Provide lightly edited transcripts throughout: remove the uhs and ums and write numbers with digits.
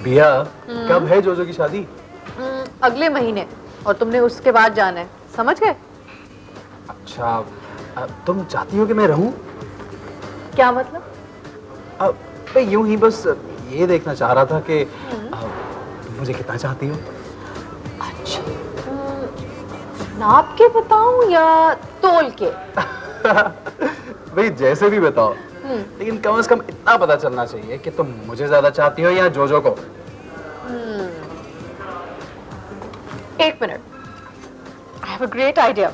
बिया, कब है जोजो की शादी? अगले महीने, और तुमने उसके बाद जाना है, समझ गए? अच्छा, तुम चाहती हो कि मैं रहूं? क्या मतलब? मैं यूं ही बस ये देखना चाह रहा था कि तुम मुझे कितना चाहती हो। अच्छा, नाप के बताऊं या तोल के? भाई जैसे भी बताओ, लेकिन कम से कम इतना पता चलना चाहिए कि तुम मुझे ज्यादा चाहती हो या जोजो को। एक minute, I have a great idea.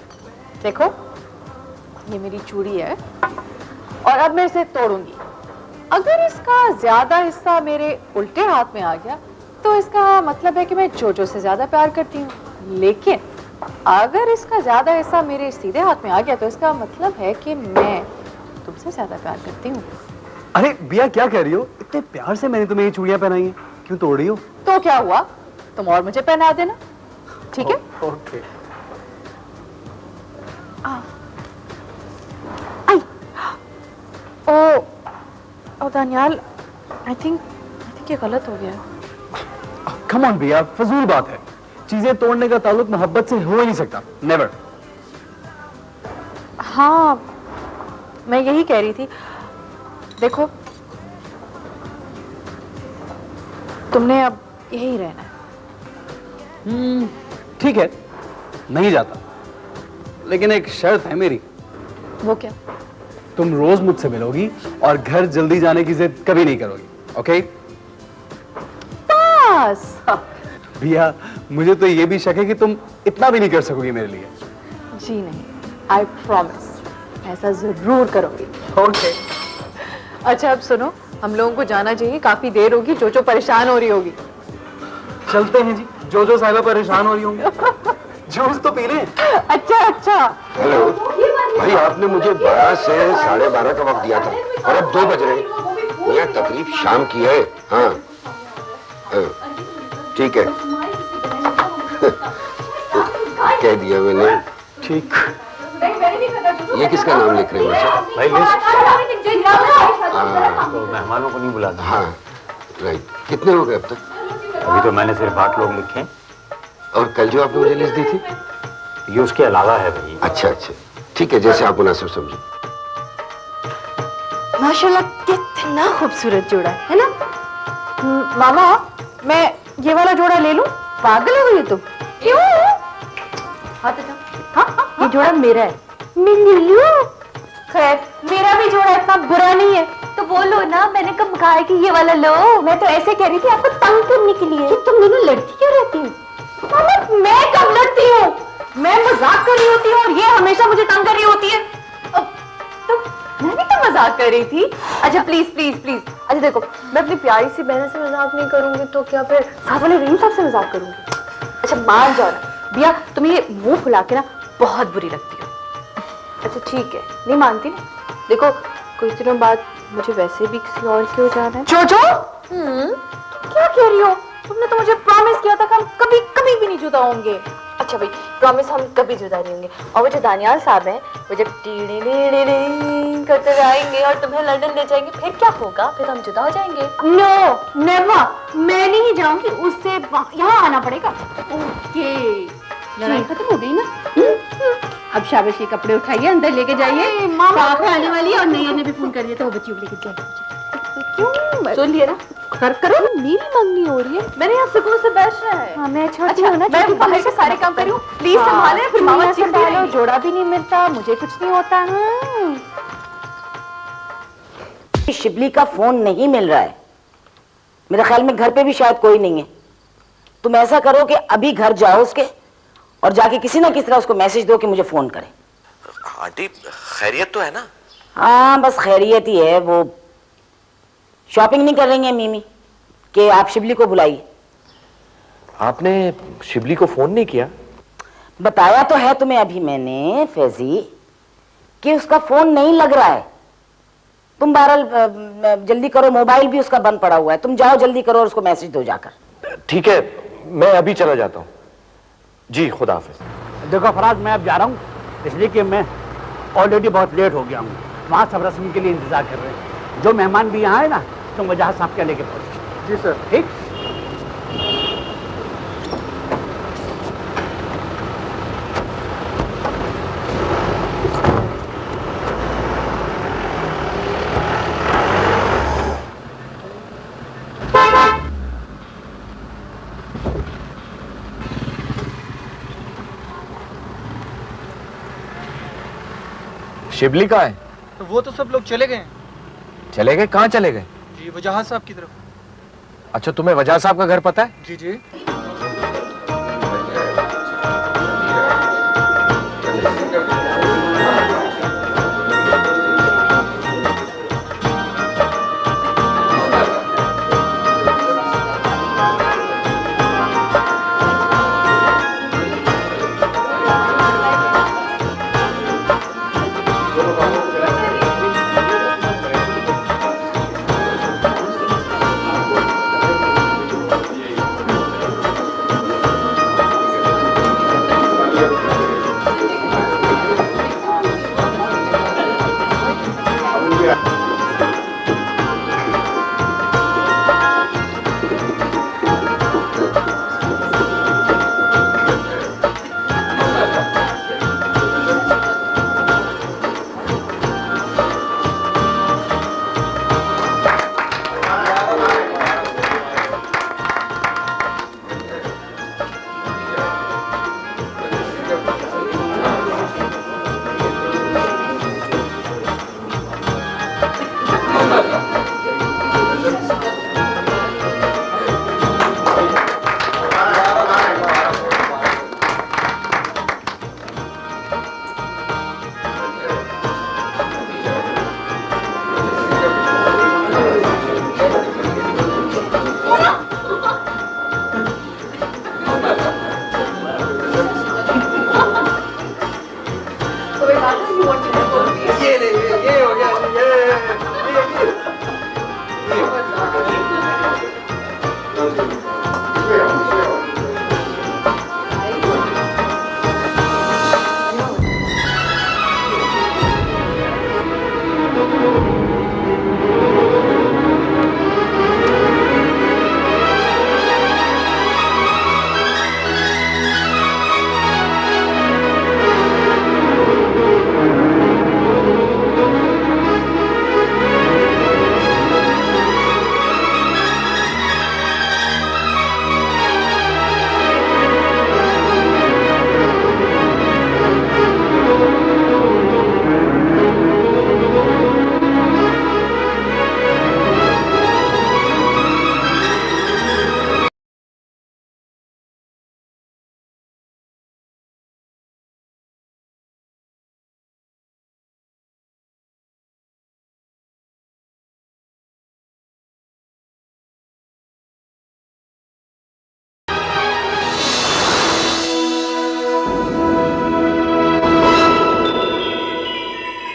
देखो, ये मेरी चूड़ी है और अब मैं इसे तोड़ूंगी। अगर इसका ज्यादा हिस्सा मेरे उल्टे हाथ में आ गया तो इसका मतलब है कि मैं जोजो से ज्यादा प्यार करती हूँ, लेकिन अगर इसका ज्यादा हिस्सा मेरे सीधे हाथ में आ गया तो इसका मतलब है कि मैं तुमसे ज्यादा प्यार करती हूँ। अरे बिया, क्या कह रही हो? इतने प्यार से मैंने तुम्हें ये चूड़ियां पहनाई हैं, क्यों तोड़ रही हो? तो क्या हुआ, तुम और मुझे पहना देना, ठीक है? Okay. Oh Daniyal, I think ये गलत हो गया। कम ऑन भैया, फजूल बात है। चीजें तोड़ने का ताल्लुक मोहब्बत से हो ही नहीं सकता, नेवर। हाँ, मैं यही कह रही थी। देखो, तुमने अब यही रहना है। ठीक है, नहीं जाता, लेकिन एक शर्त है मेरी। वो क्या? तुम रोज मुझसे मिलोगी और घर जल्दी जाने की जिद कभी नहीं करोगी, ओके? बस। भैया, मुझे तो ये भी शक है कि तुम इतना भी नहीं कर सकोगी मेरे लिए। जी नहीं, आई प्रॉमिस, ऐसा जरूर करूंगी। ओके। अच्छा, अब सुनो, हम लोगों को जाना चाहिए, काफी देर होगी, जोजो परेशान हो रही होगी। चलते हैं जी, जोजो साहिबा परेशान हो रही होंगी। जूस तो पी लें। अच्छा। हेलो भाई, आपने मुझे 12 से 12:30 का वक्त दिया था और अब 2 बज रहे हैं। यह तकलीफ शाम की है। हाँ, ठीक है। कह दिया मैंने। ठीक। ये किसका नाम लिख रहे हैं भाई लिस्ट। तो मेहमानों को नहीं बुलाते? हाँ, राइट। कितने हो गए अब तक? अभी तो मैंने सिर्फ 8 लोग लिखे। और कल जो आपने मुझे लिस्ट दी थी? ये उसके अलावा है भाई। अच्छा, ठीक है, जैसे आप मुनासिब समझो। माशाल्लाह, कितना खूबसूरत जोड़ा है ना? मामा, मैं ये वाला जोड़ा ले लूं? पागल हो गई तुम? क्यों? हाँ, ये जोड़ा मेरा है, मैं ले लूं? खैर, मेरा भी जोड़ा इतना बुरा नहीं है, तो बोलो ना, मैंने कब कहा है कि ये वाला लो? मैं तो ऐसे कह रही थी आपको तंग करने के लिए। तुम दोनों लड़ती क्यों रहती हो? मामा, मैं कब लड़ती हूँ? मैं मजाक कर रही होती हूँ और ये हमेशा मुझे तंग कर रही होती है। तो मैं भी तो मजाक कर रही थी। अच्छा प्लीज। अच्छा देखो, मैं अपनी प्यारी सी बहन से मजाक नहीं करूंगी तो क्या फिर साथ वाले रहीम साहब से मजाक करूंगी? अच्छा मान जाओ ना बिया, तुम्हें ये मुंह फुला के ना बहुत बुरी लगती हो। अच्छा ठीक है, नहीं मानती ना? देखो, कुछ दिनों बाद मुझे वैसे भी किसी और की हो जाना है। जोजो, क्या कह रही हो? तुमने तो मुझे प्रॉमिस किया था कि हम कभी भी नहीं जुदा होंगे। अच्छा भाई, प्रॉमिस हम कभी जुदा नहीं होंगे। और वो जो दानियाल साहब हैं, वो जब टीड़ी करते आएंगे और तुम्हें लंदन ले जाएंगे, फिर क्या होगा? फिर हम जुदा हो जाएंगे। नो नेवर, मैं नहीं जाऊंगी, उससे यहाँ आना पड़ेगा। ओके, लड़ाई खत्म हो गई ना? अब शाबाश, ये कपड़े उठाइए, अंदर लेके जाइए। मामा आने वाली है और नैया ने भी फोन कर दिया था, वो बच्ची को लेके जाइए। क्यों? सुन लिया ना? करो, मेरी मंगनी हो रही है, मैंने यहाँ सुकून से बैठ रहा है। हाँ, मैं छोटी हूँ ना, मैं बाहर से सारे काम करूँ, प्लीज संभाले, फिर मामा चिल्ला लो, जोड़ा भी नहीं मिलता, मुझे कुछ नहीं होता। शिबली का फोन नहीं मिल रहा है, मेरे ख्याल में घर पे भी शायद कोई नहीं है। तुम ऐसा करो कि अभी घर जाओ उसके और जाके किसी ना किसी तरह उसको मैसेज दो कि मुझे फोन करे। आंटी, खैरियत तो है ना? हाँ, बस खैरियत ही है। वो शॉपिंग नहीं कर रही है मीमी कि आप शिबली को बुलाइए। आपने शिबली को फोन नहीं किया? बताया तो है तुम्हें अभी मैंने फैजी कि उसका फोन नहीं लग रहा है। तुम बहरहाल जल्दी करो, मोबाइल भी उसका बंद पड़ा हुआ है। तुम जाओ जल्दी करो और उसको मैसेज दो जाकर। ठीक है, मैं अभी चला जाता हूँ जी, खुदा हाफिज। देखो फराज, मैं अब जा रहा हूँ इसलिए कि मैं ऑलरेडी बहुत लेट हो गया हूँ। वहाँ सब रस्म के लिए इंतजार कर रहे हैं। जो मेहमान भी यहाँ है ना, तुम वजह साहब क्या लेके पहुँचे। जी सर। ठीक। शिबली कहाँ है? तो वो तो सब लोग चले गए हैं। चले गए? कहाँ चले गए? जी वजाहत साहब की तरफ। अच्छा, तुम्हें वजह साहब का घर पता है? जी जी।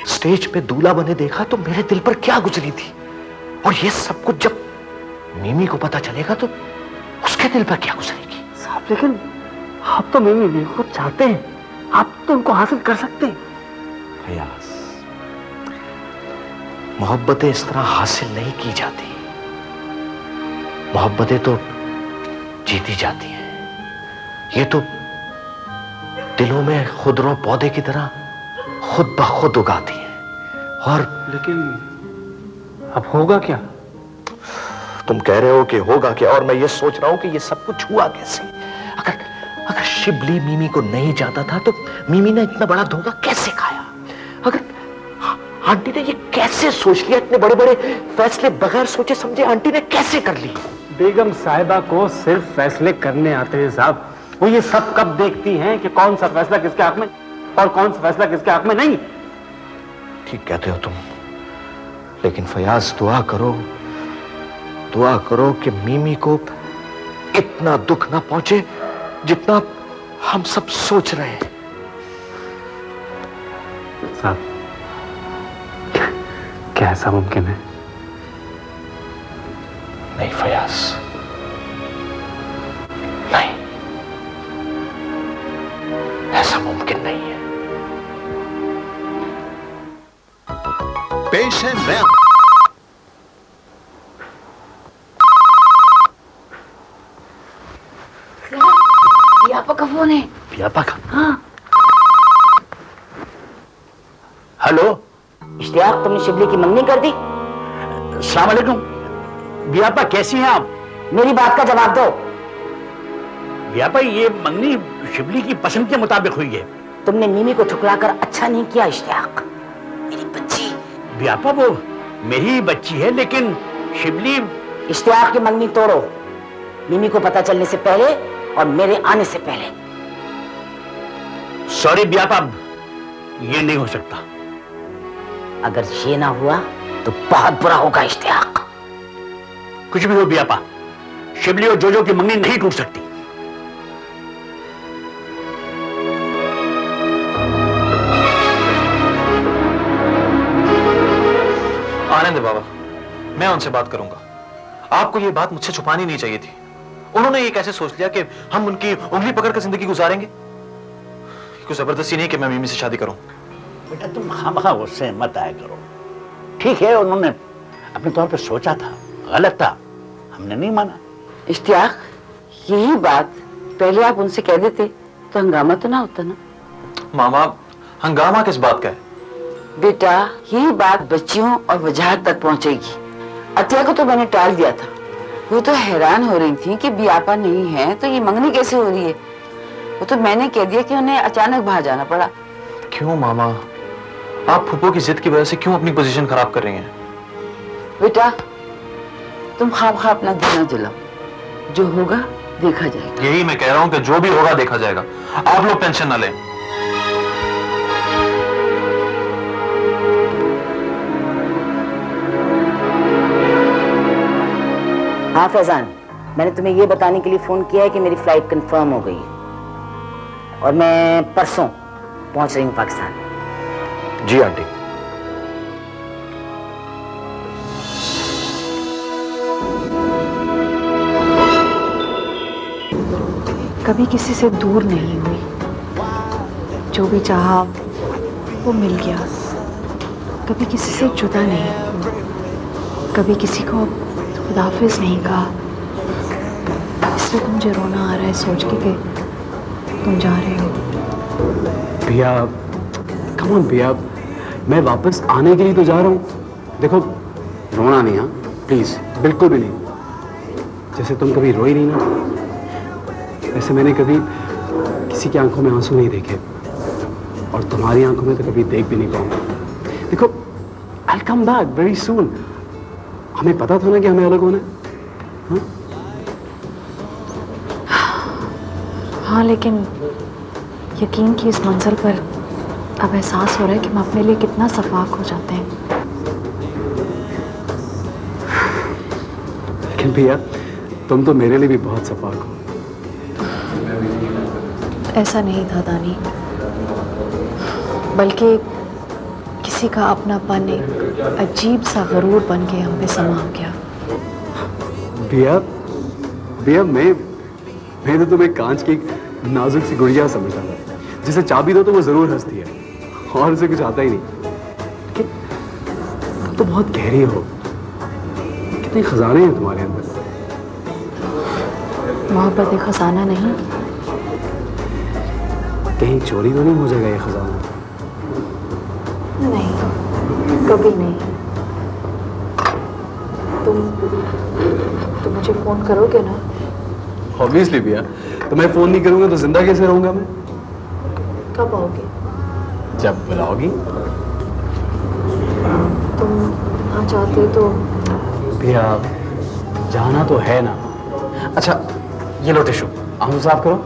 स्टेज पे दूल्हा बने देखा तो मेरे दिल पर क्या गुजरी थी, और ये सब कुछ जब मिमी को पता चलेगा तो उसके दिल पर क्या गुजरेगी। साहब लेकिन आप तो मिमी को चाहते हैं, आप तो उनको हासिल कर सकते हैं। फयाज, मोहब्बतें इस तरह हासिल नहीं की जाती, मोहब्बतें तो जीती जाती हैं। ये तो दिलों में खुदरो पौधे की तरह खुद ब खुद उगाती हैं। और लेकिन अब होगा क्या? तुम कह रहे हो कि होगा क्या, और मैं ये सोच रहा हूं कि ये सब कुछ हुआ कैसे। अगर अगर शिबली मिमी को नहीं जानता था तो मिमी ने इतना बड़ा धोखा कैसे खाया? अगर आंटी ने ये कैसे सोच लिया, इतने बड़े बड़े फैसले बगैर सोचे समझे आंटी ने कैसे कर लिए? बेगम साहिबा को सिर्फ फैसले करने आते हैं साहब, वो ये सब कब देखती हैं कि कौन सा फैसला किसके हक में और कौन सा फैसला किसके हक में नहीं। ठीक कहते हो तुम, लेकिन फयाज दुआ करो कि मिमी को इतना दुख ना पहुंचे जितना हम सब सोच रहे हैं। साहब क्या ऐसा मुमकिन है? नहीं फयाज, नहीं, ऐसा मुमकिन नहीं है। पेश है नया बियापा का फोन है। बियापा का? हाँ। हेलो इश्तियाक, तुमने शिबली की मंगनी कर दी? अस्सलाम वालेकुम। बियापा कैसी हैं आप? मेरी बात का जवाब दो। बियापा ये मंगनी शिबली की पसंद के मुताबिक हुई है। तुमने मिमी को ठुकराकर अच्छा नहीं किया इश्तियाक। बच्ची। व्यापा वो मेरी बच्ची है, लेकिन शिबली। इश्तियाक की मंगनी तोड़ो, मिमी को पता चलने से पहले और मेरे आने से पहले। सॉरी व्यापा, ये नहीं हो सकता। अगर ये ना हुआ तो बहुत बुरा होगा इश्तियाक। कुछ भी हो व्यापा, शिबली और जोजो की मंगनी नहीं टूट सकती। आने दे बाबा, मैं उनसे बात करूंगा। आपको ये बात मुझसे छुपानी नहीं चाहिए थी। उन्होंने ये कैसे सोच लिया कि हम उनकी उंगली पकड़कर जिंदगी गुजारेंगे? कोई जबरदस्ती नहीं कि मैं मिमी से शादी करूं। बेटा तुम खामखा उससे मत आया करो। ठीक है, उन्होंने अपने तौर पे सोचा था, गलत था, हमने नहीं माना। इश्तियाक, यही बात पहले आप उनसे कह देते तो हंगामा तो ना होता ना। मामा, हंगामा किस बात का है? बेटा, यही बात बच्चियों और वजाहत तक पहुंचेगी। अतिया को तो मैंने टाल दिया था। वो तो हैरान हो रही थी कि बियापा नहीं है तो ये मंगनी कैसे हो रही है। वो तो मैंने कह दिया कि उन्हें अचानक बाहर जाना पड़ा। क्यों मामा, आप फूफो की जिद की वजह से क्यों अपनी पोजीशन खराब कर रही हैं? बेटा, तुम खामखा अपना दिल न जलाओ, जो होगा देखा जाएगा। यही मैं कह रहा हूं कि जो भी होगा देखा जाएगा। आप लोग टेंशन ना लें। हाँ फैजान, मैंने तुम्हें ये बताने के लिए फोन किया है कि मेरी फ्लाइट कंफर्म हो गई और मैं परसों पहुंच रही हूँ पाकिस्तान। जी आंटी। कभी किसी से दूर नहीं हुई, जो भी चाहा वो मिल गया। कभी किसी से जुदा नहीं हुई, कभी किसी को खुदाफिज नहीं कहा। इसलिए तो मुझे रोना आ रहा है सोच के कि तुम जा रहे हो। भैया, कम ऑन भैया, मैं वापस आने के लिए तो जा रहा हूँ। देखो, रोना नहीं, हाँ प्लीज, बिल्कुल भी नहीं। जैसे तुम कभी रोई नहीं ना, वैसे मैंने कभी किसी की आंखों में आंसू नहीं देखे और तुम्हारी आंखों में तो कभी देख भी नहीं पाऊंगा। देखो, I will come back very soon. हमें पता था ना कि हमें अलग होना है। हाँ, लेकिन यकीन की इस मंजिल पर अब एहसास हो रहा है कि हम अपने लिए कितना सफाक हो जाते हैं। लेकिन भैया, तुम तो मेरे लिए भी बहुत सफाक हो। ऐसा नहीं था दानी, बल्कि किसी का अपनापन एक अजीब सा गरूर बन के हम पे समा गया। भैया, भैया, मैं तो तुम्हें कांच की नाजुक सी गुड़िया समझता था, जिसे चाबी दो तो वो जरूर हंसती है और उसे कुछ आता ही नहीं। लेकिन तुम तो बहुत गहरी हो, कितने खजाने हैं तुम्हारे अंदर। मोहब्बत एक खजाना नहीं, कहीं चोरी तो नहीं हो जाएगा ये खजाना? नहीं, कभी नहीं। तुम मुझे फोन करोगे ना? ऑब्वियसली भैया, तो मैं फोन नहीं करूंगा तो जिंदा कैसे रहूंगा मैं? कब आओगे? जब बुलाओगी। तुम ना चाहते तो? भैया, जाना तो है ना। अच्छा, ये लो टिश्यू, आंसू साफ करो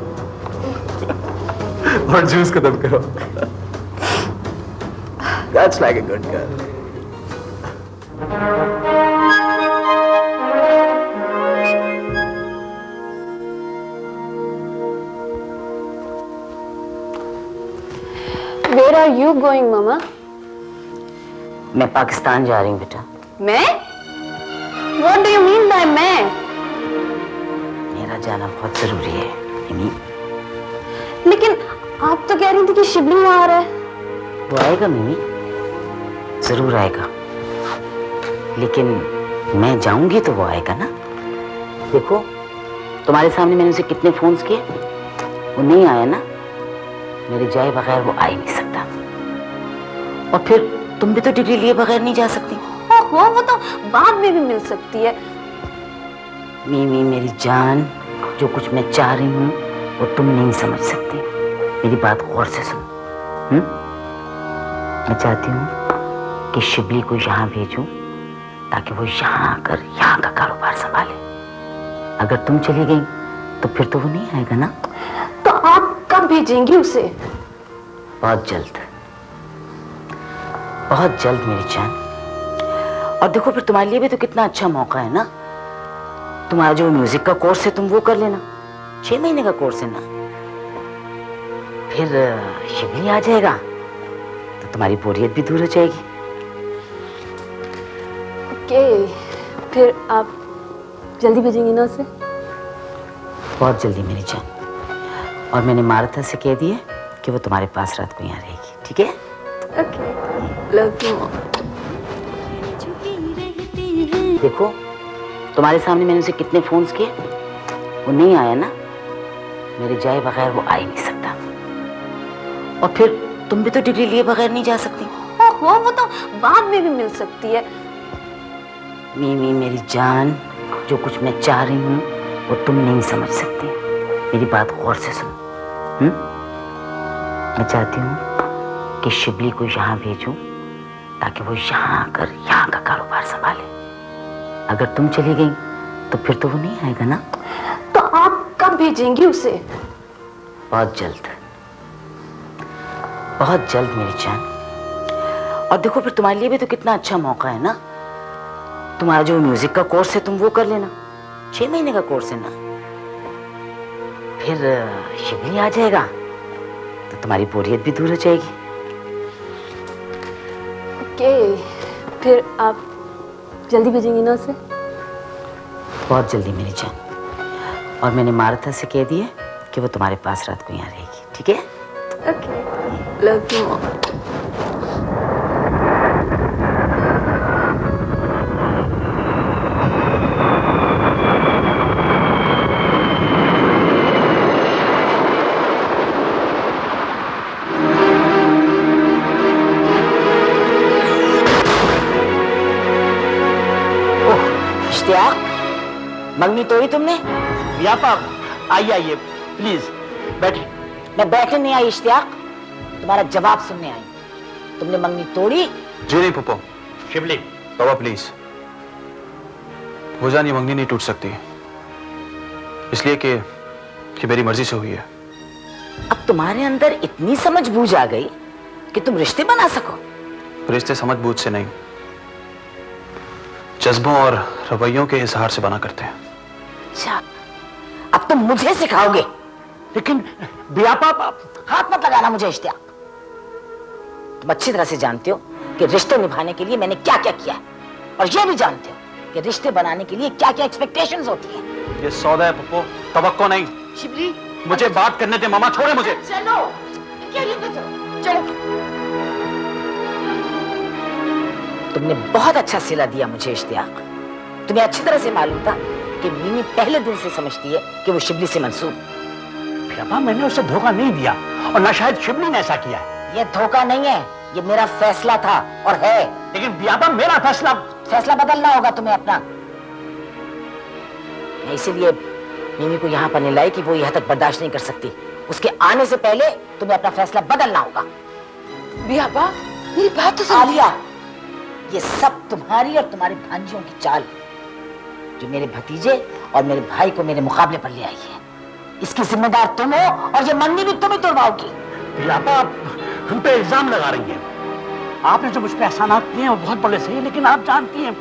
और जूस खत्म करो। That's like a good girl. Where are you going, Mama? मैं पाकिस्तान जा रही हूँ बेटा। मैं? What do you mean by मैं? मेरा जाना बहुत जरूरी है मिमी। लेकिन आप तो कह रही थी कि शिबली वहां आ रहा है। वो आएगा मिमी, जरूर आएगा, लेकिन मैं जाऊंगी तो वो आएगा ना। देखो, तुम्हारे सामने मैंने उसे कितने फोन्स किए, वो नहीं आया ना। मेरे जाए बगैर वो आ ही नहीं सकता। और फिर तुम भी तो डिग्री लिए बगैर नहीं जा सकती। ओहो, वो तो बाद में भी मिल सकती है। मिमी मेरी जान, जो कुछ मैं चाह रही हूँ वो तुम नहीं समझ सकती। मेरी बात गौर से सुनो। मैं चाहती हूँ कि शिबली को यहाँ भेजूं ताकि वो यहाँ आकर यहाँ का कारोबार संभाले। अगर तुम चली गई तो फिर तो वो नहीं आएगा ना। तो आप कब भेजेंगी उसे? बहुत जल्द, बहुत जल्द मेरी जान। और देखो फिर तुम्हारे लिए भी तो कितना अच्छा मौका है ना। तुम्हारा जो म्यूजिक का कोर्स है तुम वो कर लेना, 6 महीने का कोर्स है ना। फिर शिबली आ जाएगा तो तुम्हारी बोरियत भी दूर हो जाएगी। ओके, फिर आप जल्दी भेजेंगी ना उसे? बहुत जल्दी मेरी जान। और मैंने मारुता से कह दिया कि वो तुम्हारे पास रात को यहाँ रहेगी, ठीक है? Okay, love you. देखो तुम्हारे सामने मैंने उसे कितने फोन्स किए, वो नहीं आया ना। मेरे जाए बगैर वो आ ही नहीं सकता। और फिर तुम भी तो डिग्री लिए बगैर नहीं जा सकती। ओहो, वो तो बाद में भी मिल सकती है। मीमी मेरी जान, जो कुछ मैं चाह रही हूँ वो तुम नहीं समझ सकती। मेरी बात गौर से सुनो। मैं चाहती हूँ कि शिबली को यहाँ भेजूं ताकि वो यहाँ आकर यहाँ का कारोबार संभाले। अगर तुम चली गई तो फिर तो वो नहीं आएगा ना। तो आप कब भेजेंगी उसे? बहुत जल्द, बहुत जल्द मेरी जान। और देखो फिर तुम्हारे लिए भी तो कितना अच्छा मौका है ना। तुम्हारा जो म्यूजिक का कोर्स है तुम वो कर लेना, 6 महीने का कोर्स है ना। फिर शिबली आ जाएगा तो तुम्हारी बोरियत भी दूर हो जाएगी। ओके, फिर आप जल्दी भेजेंगी ना उसे? बहुत जल्दी मेरी जान। और मैंने मारुता से कह दिया कि वो तुम्हारे पास रात को यहाँ रहेगी, ठीक है? Okay, love you. इश्तियाक, मंगनी तोड़ी तुमने? आइए आइए प्लीज बैठिए। मैं बैठने नहीं आई इश्तियाक, तुम्हारा जवाब सुनने आई। तुमने मंगनी तोड़ी? जी नहीं पुप्पो। शिबली, बाबा प्लीज, वो जान ये मंगनी नहीं टूट सकती, इसलिए कि मेरी मर्जी से हुई है। अब तुम्हारे अंदर इतनी समझ बूझ आ गई कि तुम रिश्ते बना सको? रिश्ते समझ बूझ से नहीं, जज्बों और रवैयों के इजहार से बना करते हैं। अच्छा, अब तुम मुझे सिखाओगे? लेकिन बियापा, हाथ मत लगाना मुझे इश्तियाक। तुम अच्छी तरह से जानते हो कि रिश्ते निभाने के लिए मैंने क्या क्या किया है, और ये भी जानते हो कि रिश्ते बनाने के लिए क्या क्या एक्सपेक्टेशंस होती हैं। ये सौदा है पुप्पो, तवक्को नहीं। शिबली, मुझे बात करने दे मामा, छोड़े मुझे। चलो, क्या लेकर चलो, चलो। तुमने बहुत अच्छा सिला दिया मुझे इश्तियाक। तुम्हें अच्छी तरह से मालूम था कि मीमी पहले दिन से समझती है कि वो शिबली से मंसूब। बियापा मैंने उसे धोखा नहीं दिया, और ना शायद शिबली ने ऐसा किया है। ये धोखा नहीं है, ये मेरा फैसला था और है। लेकिन बियापा मेरा फैसला बदलना होगा तुम्हें अपना। मैं इसीलिए मीमी को यहाँ पर नहीं लाई कि वो यहाँ तक बर्दाश्त नहीं कर सकती। उसके आने से पहले तुम्हें अपना फैसला बदलना होगा। बियापा, मेरी बात तो सुन। आलिया, ये सब तुम्हारी और तुम्हारे भांजियों की चाल, जो मेरे भतीजे और मेरे भाई को मेरे मुकाबले पर ले आई है। इसकी जिम्मेदार तुम हो, और ये मंगनी भी तुम ही तोड़वाओगी। बियापा, आप हम पे इल्जाम लगा रही हैं। आपने जो मुझ पे एहसानात किए हैं वो बहुत बड़े सही, लेकिन आप जानती हैं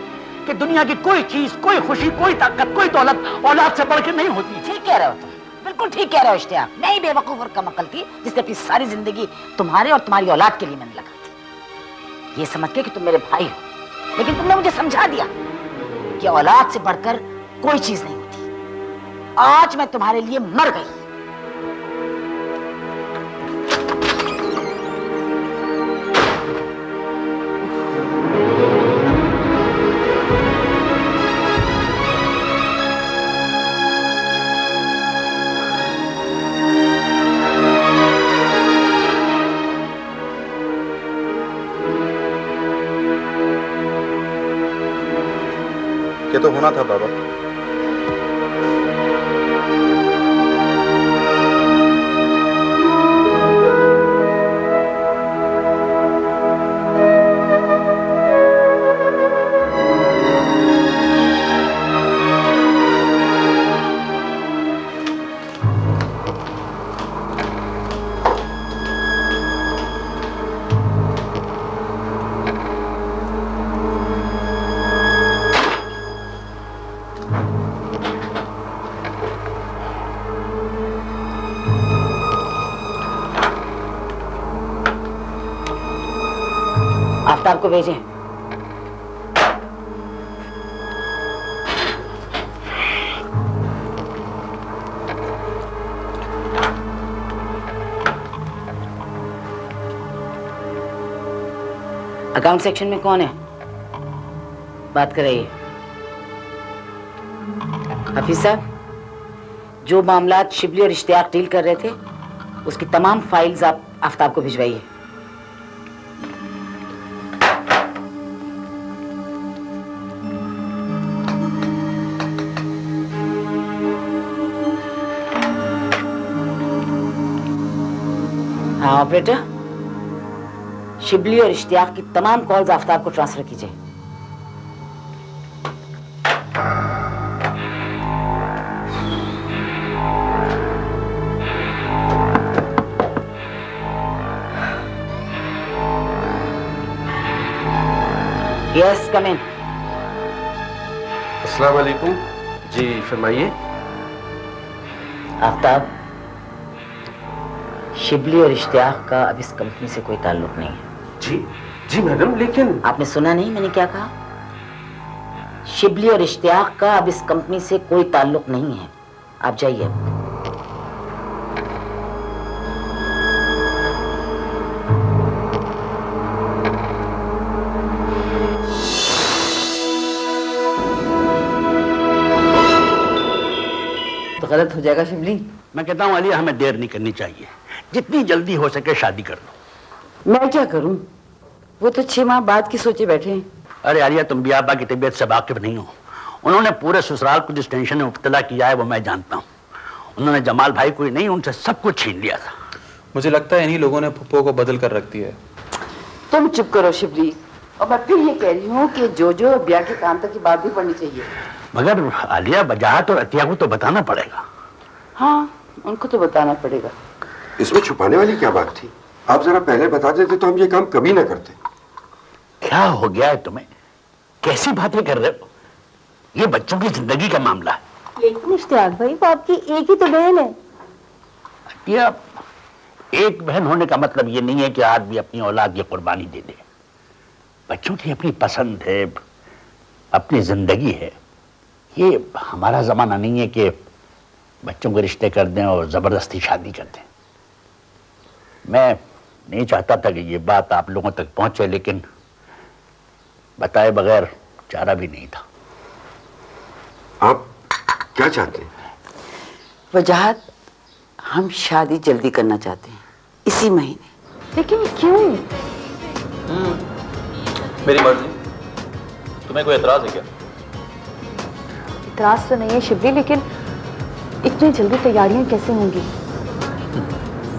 कि दुनिया की कोई चीज, कोई खुशी, कोई ताकत, कोई दौलत औलाद से बढ़ के नहीं होती। ठीक कह रहे हो तुम, बिल्कुल ठीक कह रहे हो इश्तियाक। मैं ही बेवकूफ और कमअक्ल थी जिसने अपनी सारी जिंदगी तुम्हारे और तुम्हारी औलाद के लिए मैंने लगा दी, ये समझ के कि तुम मेरे भाई हो। लेकिन तुमने मुझे समझा दिया कि औलाद से बढ़कर कोई चीज नहीं होती। आज मैं तुम्हारे लिए मर गई। ये तो होना था बाबा। आफ्ताब को भेजें। अकाउंट सेक्शन में कौन है? बात कर रही है। हफीज साहब, जो मामलात शिबली और इश्तियाक डील कर रहे थे उसकी तमाम फाइल्स आप आफ्ताब को भिजवाइए। हाँ ऑपरेटर, शिबली और इश्तियाक की तमाम कॉल्स आफ्ताब को ट्रांसफर कीजिए। यस कम इन। अस्सलाम वालेकुम। जी फरमाइए। आफ्ताब, शिबली और इश्तियाक का अब इस कंपनी से कोई ताल्लुक नहीं है। जी जी मैडम, लेकिन आपने सुना नहीं मैंने क्या कहा? शिबली और इश्तियाक का अब इस कंपनी से कोई ताल्लुक नहीं है। आप जाइए अब। तो गलत हो जाएगा शिबली। मैं कहता हूँ आलिया, हमें देर नहीं करनी चाहिए, जितनी जल्दी हो सके शादी कर लो। मैं क्या करूं? वो तो 6 माह बाद की सोचे बैठे हैं। अरे आलिया, तुम भी आबा की तबीयत से वाकिफ नहीं हो। उन्होंने पूरे ससुराल को जिस टेंशन में मुब्तला किया है वो मैं जानता हूँ। उन्होंने जमाल भाई को ही नहीं, उनसे सब कुछ छीन लिया था। मुझे लगता है इन्हीं लोगों ने फुप्पो को बदल कर रख दिया है। तुम चुप करो शिबली। और मैं फिर ये कह रही हूँ कि जो ब्याह के काम तक की बात भी पढ़नी चाहिए। मगर आलिया, वजाहत और अतिया को तो बताना पड़ेगा। हाँ, उनको तो बताना पड़ेगा। इसमें छुपाने वाली क्या बात थी? आप जरा पहले बता देते तो हम ये काम कभी ना करते। क्या हो गया है तुम्हें? कैसी बातें कर रहे हो? ये बच्चों की जिंदगी का मामला है। लेकिन इश्तियाक भाई, वो आपकी एक ही तो बहन है। या एक बहन होने का मतलब ये नहीं है कि आदमी अपनी औलाद की कुर्बानी दे दे। बच्चों की अपनी पसंद है, अपनी जिंदगी है। ये हमारा जमाना नहीं है कि बच्चों को रिश्ते कर दें और जबरदस्ती शादी कर दें। मैं नहीं चाहता था कि ये बात आप लोगों तक पहुंचे, लेकिन बताए बगैर चारा भी नहीं था। आप क्या चाहते हैं? वजाहत, हम शादी जल्दी करना चाहते हैं, इसी महीने। लेकिन क्यों? मेरी मर्जी। तुम्हें कोई एतराज है क्या? इतराज तो नहीं है शिबली, लेकिन इतनी जल्दी तैयारियां कैसे होंगी?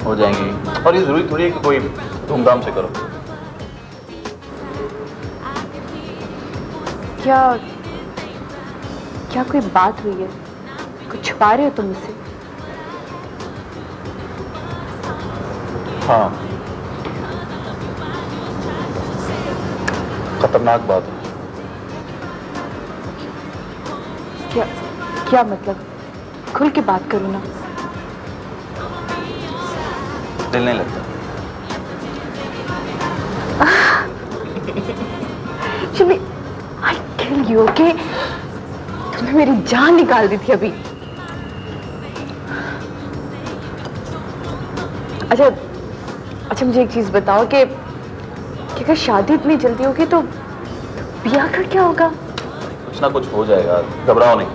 हो जाएंगी, और ये जरूरी थोड़ी है कि कोई धूमधाम से करो। क्या कोई बात हुई है? कुछ छुपा रहे हो तुम मुझसे? हाँ, खतरनाक बात है। क्या मतलब? खुल के बात करो ना। दिल नहीं लगता। शिबली, आई किल यू, ओके? तुमने मेरी जान निकाल दी थी अभी। अच्छा मुझे एक चीज बताओ कि अगर शादी इतनी जल्दी होगी तो ब्याह का क्या होगा? कुछ ना कुछ हो जाएगा, घबराओ नहीं।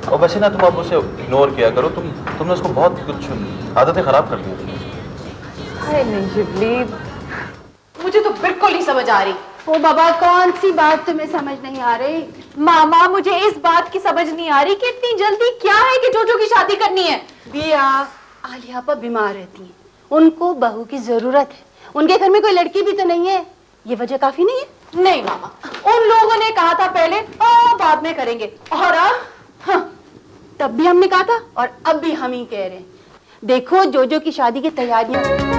और वैसे ना तुम अब उसे इग्नोर किया करो। तुमने उसको बहुत कुछ आदतें खराब कर दी। अरे नहीं शिबली, मुझे तो बिल्कुल नहीं समझ आ रही। ओ बाबा, कौन सी बात तुम्हें समझ नहीं आ रही? मामा, मुझे इस बात की समझ नहीं आ रही कि इतनी जल्दी क्या है कि जोजो की शादी करनी है। बिया, आलिया पर बीमार रहती हैं, उनको बहू की जरूरत है। उनके घर में कोई लड़की भी तो नहीं है, ये वजह काफी नहीं है? नहीं मामा, उन लोगों ने कहा था पहले, बाद में करेंगे, और अब हाँ, तब भी हमने कहा था और अब भी हम ही कह रहे हैं। देखो जोजो की शादी की तैयारियां।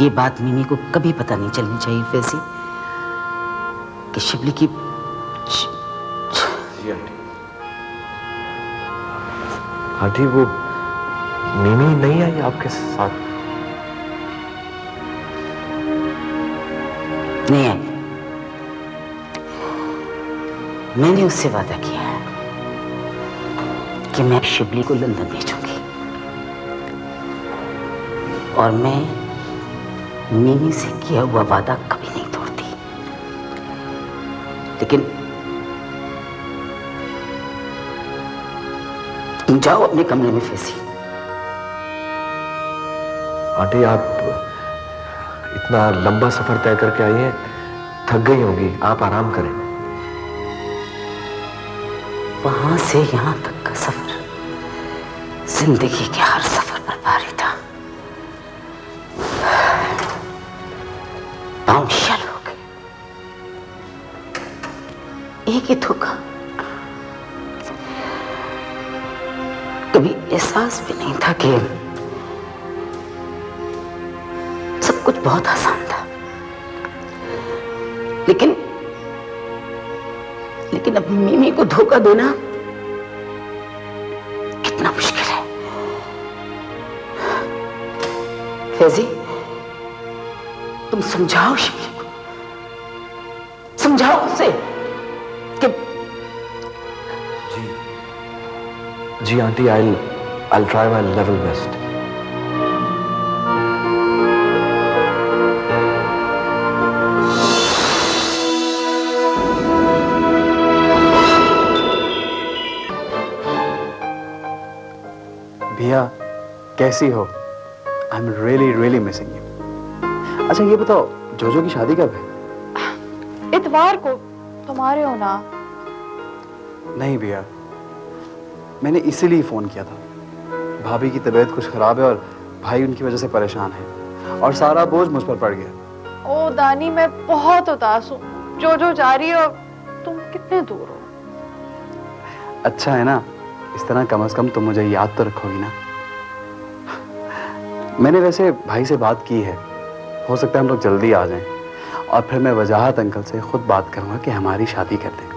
ये बात मिमी को कभी पता नहीं चलनी चाहिए फैजी कि शिबली की जी आंटी, वो मिमी नहीं आई आपके साथ? नहीं आई। मैंने उससे वादा किया है कि मैं शिबली को लंदन भेजूंगी और मैं मिमी से किया हुआ वादा कभी नहीं तोड़ती। लेकिन तुम जाओ अपने कमरे में फैजी। आंटी, आप इतना लंबा सफर तय करके आई हैं, थक गई होंगी, आप आराम करें। वहां से यहां तक का सफर जिंदगी के हर सफर पर भारी था। पांव शल हो गए। एक ही धोखा, कभी एहसास भी नहीं था कि सब कुछ बहुत आसान था। लेकिन अब मिमी को धोखा देना कितना मुश्किल है। फैजी, तुम समझाओ शिबली को, समझाओ उसे कि ji aunty, I'll try my level best. भैया कैसी हो? I am really missing you. अच्छा ये बताओ, जोजो की शादी कब है? इतवार को। तुम्हारे हो ना? नहीं भैया, मैंने इसीलिए फोन किया था। भाभी की तबीयत कुछ खराब है और भाई उनकी वजह से परेशान है और सारा बोझ मुझ पर पड़ गया। ओ दानी, मैं बहुत उदास हूँ। जो जा रही हो, तुम कितने दूर हो? अच्छा है ना, इस तरह कम से कम तुम मुझे याद तो रखोगी ना। मैंने वैसे भाई से बात की है, हो सकता है हम लोग जल्दी आ जाएं और फिर मैं वजाहत अंकल से खुद बात करूंगा कि हमारी शादी कर दें।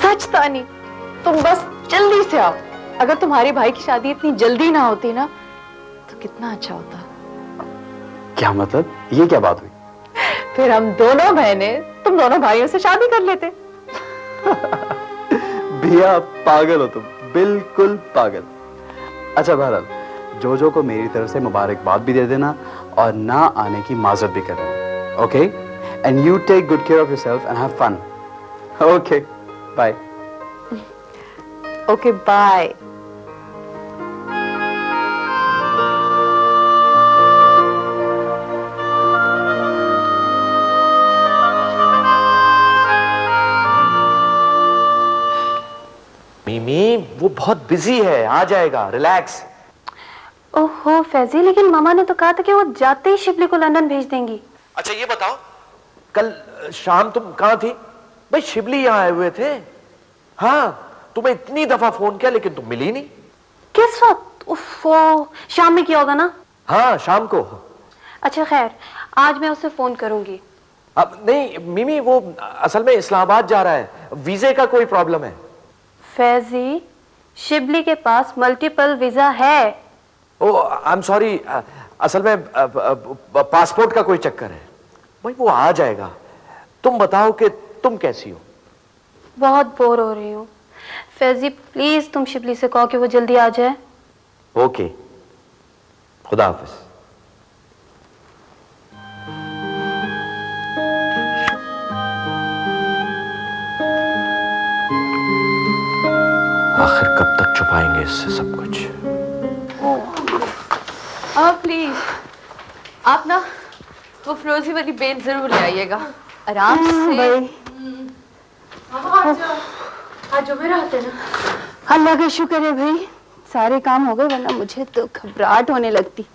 सच तानी, तुम बस जल्दी से आओ। अगर तुम्हारे भाई की शादी इतनी जल्दी ना होती ना तो कितना अच्छा होता। क्या मतलब? ये क्या बात हुई? फिर हम दोनों बहनें तुम दोनों भाइयों से शादी कर लेते। भैया पागल हो तुम, बिल्कुल पागल। अच्छा बहरहाल, जोजो को मेरी तरफ से मुबारकबाद भी दे देना और ना आने की माजरत भी कर देना। Okay? And you take good care of yourself and have fun. Okay, bye. Okay, bye. मिमी, वो बहुत बिजी है, आ जाएगा, रिलैक्स। ओहो फैजी, लेकिन मामा ने तो कहा था कि वो जाते ही शिबली को लंदन भेज देंगी। अच्छा ये बताओ, कल शाम तुम कहाँ थी? भाई शिबली यहाँ आए हुए थे। हाँ, तुम्हें इतनी दफा फोन किया लेकिन तुम मिली नहीं। किस वक्त? वो शाम में किया होगा ना? हाँ, शाम को। अच्छा खैर, आज मैं उसे फोन करूंगी। अब नहीं मिमी, वो असल में इस्लामाबाद जा रहा है, वीजे का कोई प्रॉब्लम है। फैजी, शिबली के पास मल्टीपल वीजा है। ओ आई एम सॉरी, असल में पासपोर्ट का कोई चक्कर है। भाई वो आ जाएगा। तुम बताओ कि तुम कैसी हो? बहुत बोर हो रही हूँ। फैजी प्लीज तुम शिबली से कहो कि वो जल्दी आ जाए। ओके, खुदा हाफिज। आखिर कब तक छुपाएंगे इससे सब कुछ? प्लीज आप ना वो फिरोजी वाली बेल जरूर ले आइएगा, आराम से। आज मेरा हाथ है ना। अल्लाह का शुक्र है भाई, सारे काम हो गए, वरना मुझे तो घबराहट होने लगती।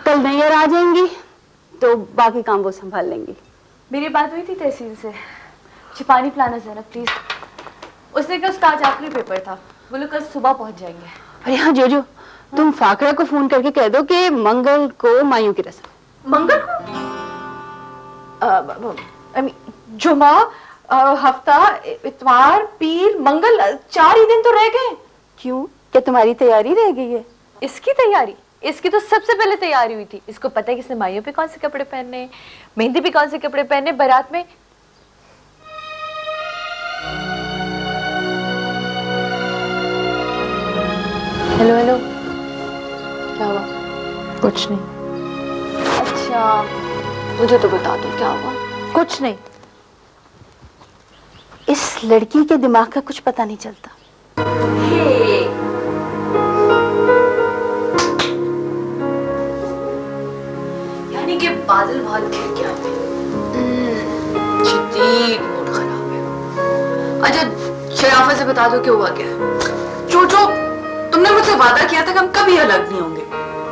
कल नैयर आ जाएंगी तो बाकी काम वो संभाल लेंगी। मेरी बात हुई थी तहसील से, मुझे पानी पिलाना जरा प्लीज। उसने कहा उसका आज आखिरी पेपर था, वो लोग कल सुबह पहुंच जाएंगे। अरे हाँ जोजो, तुम फाकरा को फोन करके कह दो कि मंगल को मायूं की रस्म। मंगल को? जुमा, हफ्ता, इतवार, पीर, मंगल, 4 ही दिन तो रह गए। क्यों, क्या तुम्हारी तैयारी रह गई है? इसकी तैयारी? इसकी तो सबसे पहले तैयारी हुई थी। इसको पता है कि इसने माइयों पे कौन से कपड़े पहनने, मेहंदी पे कौन से कपड़े पहनने, बारात में। हेलो हेलो, क्या हुआ? कुछ नहीं। अच्छा, मुझे तो बता दो क्या हुआ। कुछ नहीं। इस लड़की के दिमाग का कुछ पता नहीं चलता। यानी कि बादल बहुत घिर के आते हैं। शदीद मूड खराब है। अच्छा, शराफत से बता दो क्या हुआ क्या है। जो तुमने मुझसे वादा किया था कि हम कभी अलग नहीं होंगे,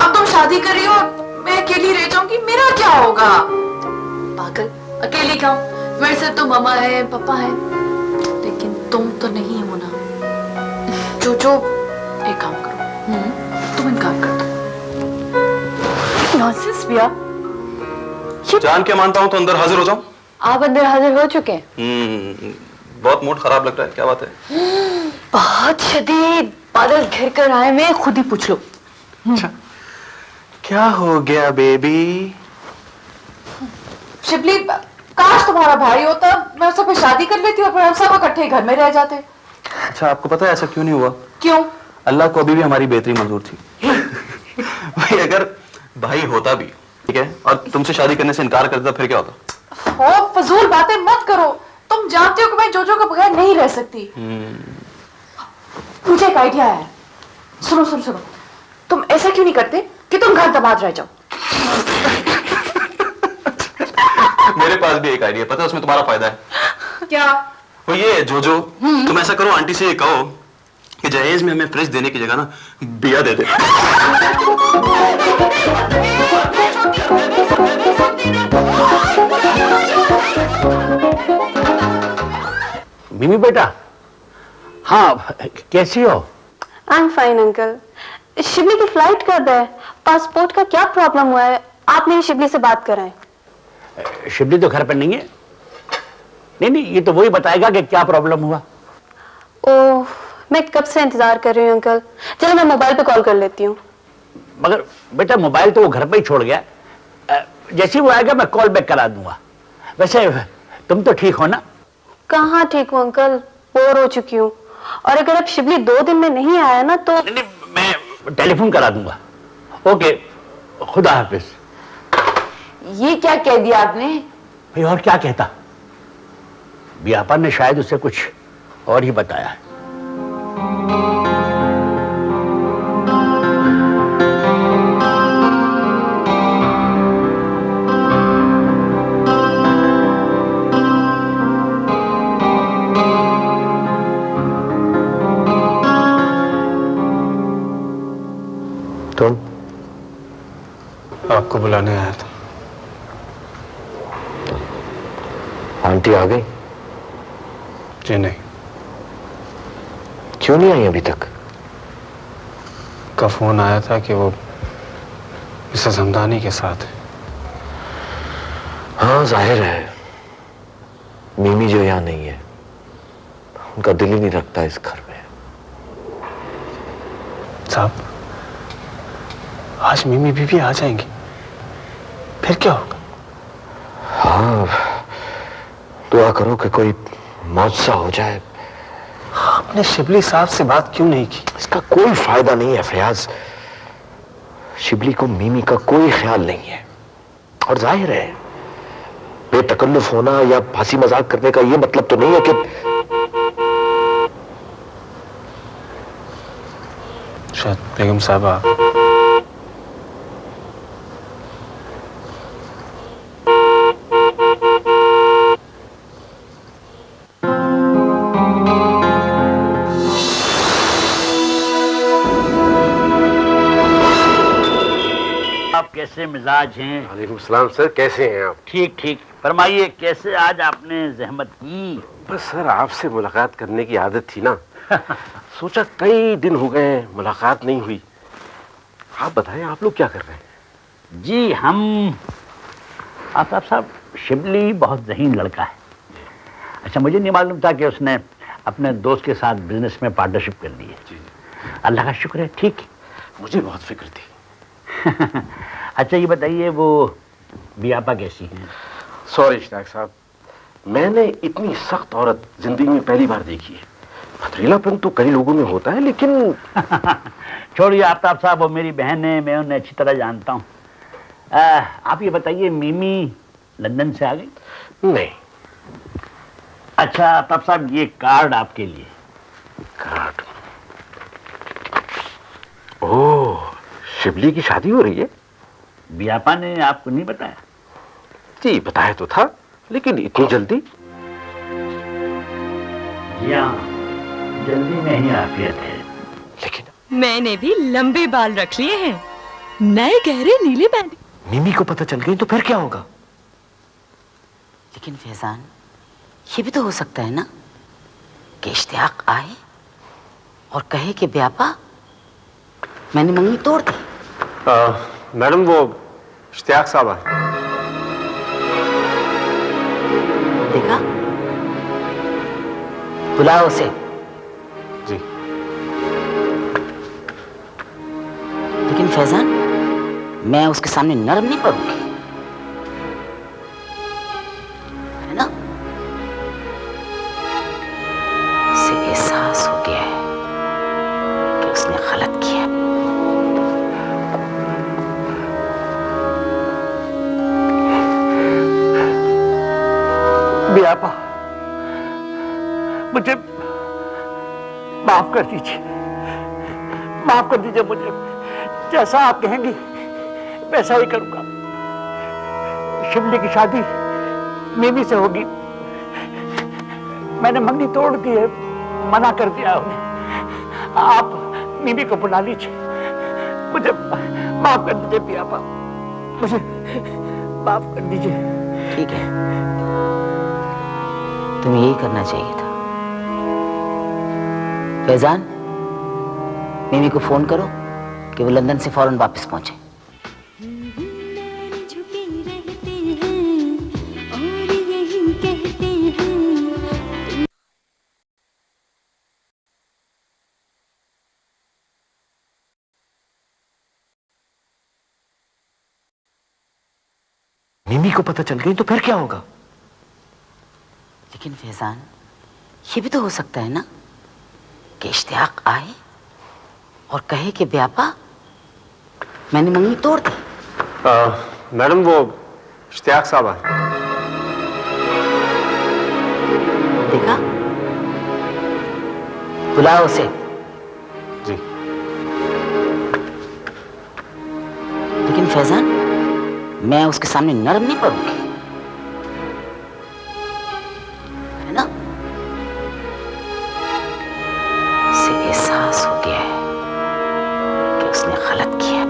अब तुम शादी कर रही हो और मैं अकेली रह जाऊंगी, मेरा क्या होगा? पागल, अकेली क्यों? मेरे से तो मम्मा है, पापा है, लेकिन तुम तो नहीं हो ना। जो एक काम करो, तुम इनकार कर दो। नॉनसेंस भैया। जान के मानता हूँ तो अंदर हाजिर हो जाऊं। आप अंदर हाजिर हो चुके हैं। बहुत मूड खराब लग रहा है, क्या बात है? बहुत शदीद बादल घिर कर आए, मैं खुद ही पूछ लो। अच्छा, क्या हो गया बेबी? शिबली, काश तुम्हारा भाई होता, मैं उससे फिर शादी कर लेती और फिर हम सब इकट्ठे घर में रह जाते। अच्छा, आपको पता है ऐसा क्यों नहीं हुआ? क्यों? अल्लाह को अभी भी हमारी बेहतरी मंजूर थी। भाई अगर भाई होता भी, ठीक है, और तुमसे शादी करने से इनकार कर देता, फिर क्या होता? ओ, फजूल बातें मत करो। तुम जानते हो कि मैं जोजो के बगैर नहीं रह सकती। मुझे एक आइडिया है। सुनो, तुम ऐसा क्यों नहीं करते कि तुम घर दमाद रह जाओ। मेरे पास भी एक आइडिया, पता है उसमें तुम्हारा फायदा है। क्या? वो ये जोजो, तुम ऐसा करो, आंटी से कहो कि जहेज में हमें फ्रिज देने की जगह ना बिया दे दे। मिमी बेटा, हाँ कैसी हो? I am fine uncle. Shibli की फ्लाइट कब है? पासपोर्ट का क्या प्रॉब्लम हुआ है? आप मेरी शिबली से बात कराएं। शिबली तो घर पर नहीं है। नहीं, ये तो वही बताएगा कि क्या प्रॉब्लम हुआ। ओह, मैं कब से इंतजार कर रही हूँ अंकल। चलो मैं मोबाइल पे कॉल कर लेती हूँ। मगर बेटा मोबाइल तो वो घर पे ही छोड़ गया। जैसे ही वो आएगा मैं कॉल बैक करा दूंगा। वैसे तुम तो ठीक हो ना? कहाँ ठीक हूँ अंकल, बोर हो चुकी हूँ। और अगर अब शिबली 2 दिन में नहीं आया ना तो नहीं, मैं टेलीफोन करा दूंगा। ओके, खुदा हाफिज। ये क्या कह दिया आपने? भाई और क्या कहता, बियापा ने शायद उसे कुछ और ही बताया है। तुम? आपको बुलाने आया था। आंटी आ गई? जी नहीं। क्यों नहीं आई अभी तक? का फोन आया था कि वो मिसेस हमदानी के साथ है। हाँ जाहिर है, मिमी जो यहाँ नहीं है, उनका दिल ही नहीं रखता इस घर में। साहब, आज मिमी बीबी आ जाएंगी, फिर क्या होगा? हाँ, दुआ करो कि कोई मौजज़ा हो जाए। आपने शिबली साहब से बात क्यों नहीं की? इसका कोई फायदा नहीं है फयाज। शिबली को मिमी का कोई ख्याल नहीं है। और जाहिर है, बेतकल्लुफ होना या हंसी मजाक करने का ये मतलब तो नहीं है कि शायद बेगम साहबा कैसे मिजाज हैं? वालेकुम सलाम सर, कैसे हैं आप? ठीक ठीक, फरमाइए कैसे आज आपने जहमत की? बस सर, आपसे मुलाकात करने की आदत थी ना। सोचा कई दिन हो गए मुलाकात नहीं हुई। आप बताएं, आप लोग क्या कर रहे हैं? जी हम आफताब साहब शिबली बहुत ज़हीन लड़का है। अच्छा, मुझे नहीं मालूम था कि उसने अपने दोस्त के साथ बिजनेस में पार्टनरशिप कर ली है। अल्लाह का शुक्र है, ठीक है। मुझे बहुत फिक्र थी। अच्छा ये बताइए, वो बियापा कैसी है? सॉरी इश्तियाक साहब, मैंने इतनी सख्त औरत जिंदगी में पहली बार देखी है। पथरीलापन तो कई लोगों में होता है, लेकिन छोड़िए आफ्ताब साहब, वो मेरी बहन है, मैं उन्हें अच्छी तरह जानता हूँ। आप ये बताइए, मिमी लंदन से आ गई? नहीं। अच्छा आफ्ताब साहब, ये कार्ड आपके लिए। कार्ड? ओह, शिबली की शादी हो रही है? बियापा ने आपको नहीं बताया? जी बताया तो था, लेकिन इतनी जल्दी? जल्दी में ही आफियत है। लेकिन मैंने भी लंबे बाल रख लिए हैं, नए गहरे नीले बैंड। मिमी को पता चल गई तो फिर क्या होगा? लेकिन फैजान, ये भी तो हो सकता है ना कि इश्तियाक आए और कहे कि ब्यापा मैंने मंगनी तोड़ दी। मैडम, वो इश्तियाक साहब आए। देखा, बुलाओ उसे। जी। लेकिन फैजान, मैं उसके सामने नरम नहीं पड़ूंगी, है ना? उसे एहसास हो गया है कि उसने गलत किया। बियापा, मुझे माफ कर दीजिए, माफ कर दीजिए मुझे। जैसा आप कहेंगी वैसा ही करूंगा। शिबली की शादी मिमी से होगी। मैंने मंगनी तोड़ दी है, मना कर दिया उन्हें। आप मिमी को बुला लीजिए, मुझे माफ कर दीजिए बियापा, मुझे माफ कर दीजिए। ठीक है, तुम्हें यही करना चाहिए था। फैजान, मिमी को फोन करो कि वो लंदन से फौरन वापस पहुंचे। मिमी को पता चल गई तो फिर क्या होगा? लेकिन फैजान, ये भी तो हो सकता है ना कि इश्तियाक आए और कहे कि ब्यापा मैंने मंगनी तोड़ दी। मैडम, वो इश्तियाक साहब आए। देखा, बुलाओ उसे। जी। लेकिन फैजान, मैं उसके सामने नरम नहीं पड़ूंगी, है ना? उसे एहसास हो गया है कि उसने गलत किया।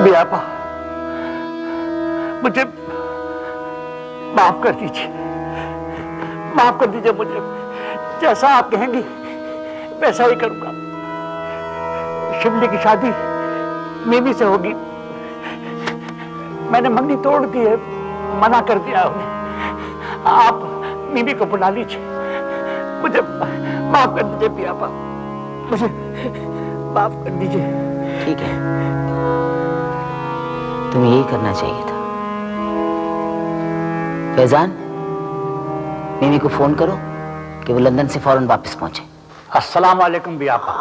बियापा, मुझे माफ कर दीजिए, माफ कर दीजिए मुझे। जैसा आप कहेंगी वैसा ही करूंगा। शिबली की शादी मिमी से होगी। मैंने मंगनी तोड़ दी है, मना कर दिया उन्हें। आप मिमी को बुला लीजिए, मुझे माफ कर दीजिए बियापा, मुझे माफ कर दीजिए। ठीक है, तुम्हें यही करना चाहिए था। फैजान, मिमी को फोन करो कि वो लंदन से फौरन वापस पहुंचे। अस्सलाम वालेकुम बियापा।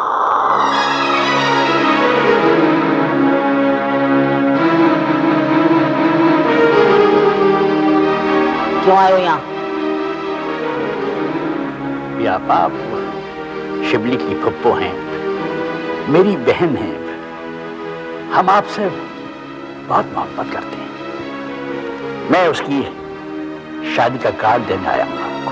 क्यों आए हो यहाँ? बियापा, आप शिबली की फुप्पो हैं, मेरी बहन हैं। हम आपसे बहुत मोहब्बत करते हैं। मैं उसकी शादी का कार्ड देने आया हूं आपको।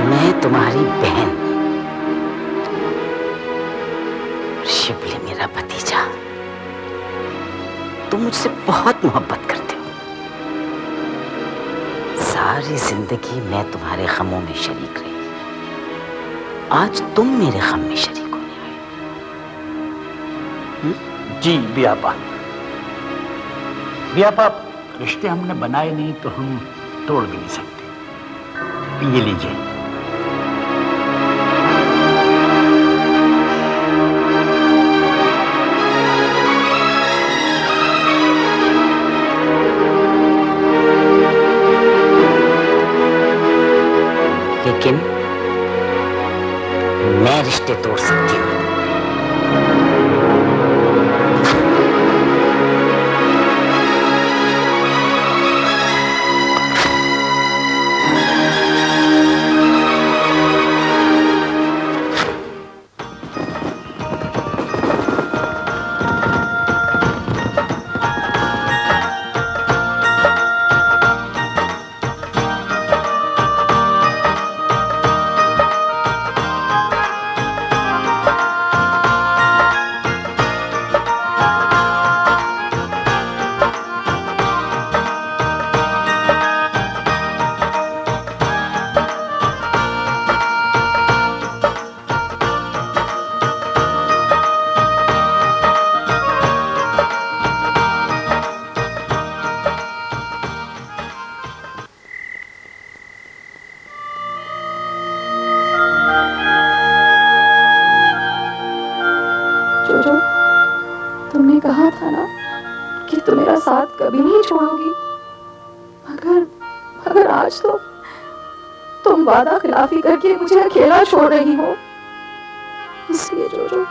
मैं तुम्हारी बहन, शिबली मेरा भतीजा। बहुत मोहब्बत करते हो। सारी जिंदगी मैं तुम्हारे गमों में शरीक रही, आज तुम मेरे गम में शरीक होने आए। जी बियापा, बियापा रिश्ते हमने बनाए नहीं तो हम तोड़ भी नहीं सकते। ये लीजिए। लेकिन मैं रिश्ते तोड़ सकती हूँ। जोजो, तुमने कहा था ना कि तुम मेरा साथ कभी नहीं छोड़ोगी। मगर आज तो तुम वादा खिलाफी करके मुझे अकेला छोड़ रही हो। इसलिए जोजो,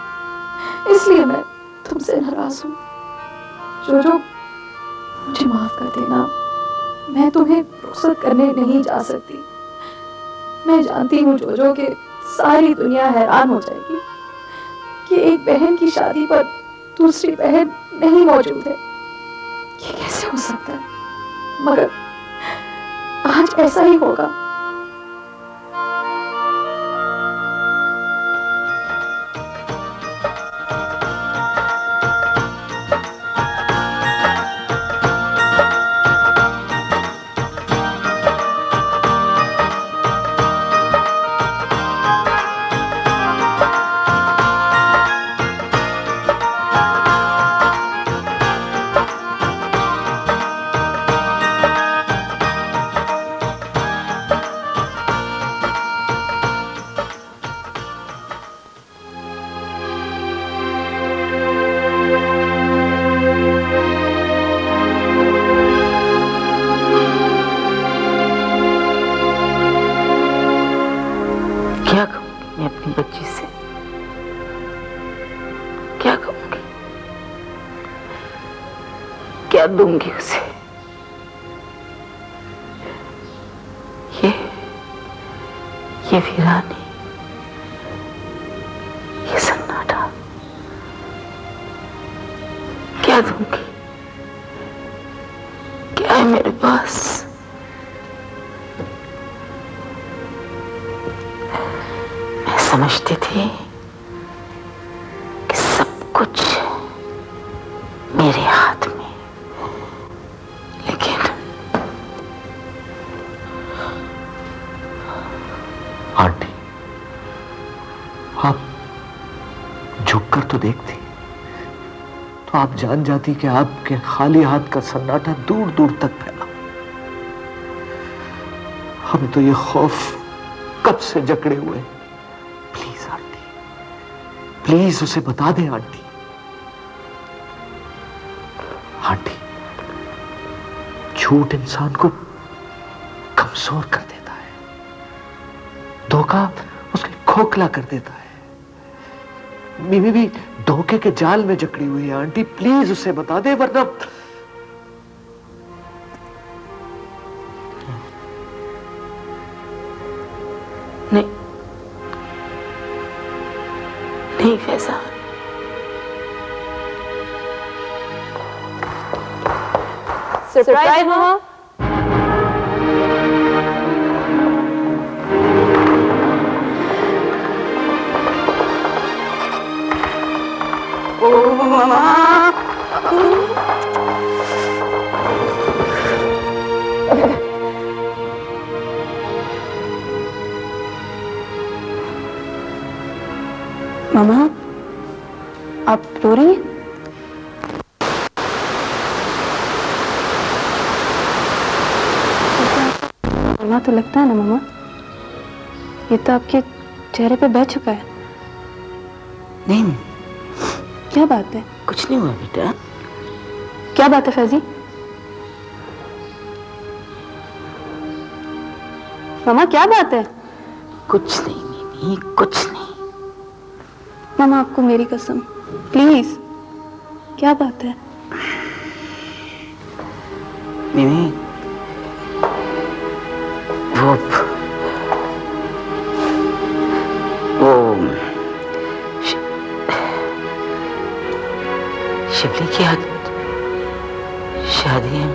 इसलिए मैं तुमसे नाराज हूँ। जोजो, मुझे माफ कर देना, मैं तुम्हें रुखसत करने नहीं जा सकती। मैं जानती हूँ जोजो कि सारी दुनिया हैरान हो जाएगी कि एक बहन की शादी पर दूसरी बहन नहीं मौजूद है। ये कैसे हो सकता है? मगर आज ऐसा ही होगा। क्या कहूंगी मैं अपनी बच्ची से? क्या कहूंगी? क्या दूंगी उसे? ये वीरानी, ये सन्नाटा, क्या दूंगी? क्या है मेरे पास? समझती थी कि सब कुछ मेरे हाथ में, लेकिन आंटी, आप झुककर तो देखती तो आप जान जाती कि आपके खाली हाथ का सन्नाटा दूर दूर तक फैला। हमें तो ये खौफ कब से जकड़े हुए। प्लीज उसे बता दे आंटी। आंटी, झूठ इंसान को कमजोर कर देता है, धोखा उसके खोखला कर देता है। मिमी भी धोखे के जाल में जकड़ी हुई है। आंटी प्लीज उसे बता दे, वरना नहीं फैजान, सरप्राइज मामा। ओ मामा, मामा, आप रो रही हैं? रोना तो लगता है ना मामा, ये तो आपके चेहरे पे बह चुका है। नहीं, क्या बात है? कुछ नहीं हुआ बेटा। क्या बात है फैजी? मामा क्या बात है? कुछ नहीं मिमी, कुछ नहीं। मामा आपको मेरी कसम, प्लीज, क्या बात है? मिमी, वो शिवली की आज शादी है।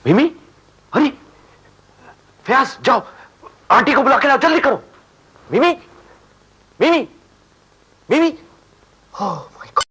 मिमी, अरे फयाज जाओ आंटी को बुला के लाओ, जल्दी करो। मिमी, मिमी, मिमी,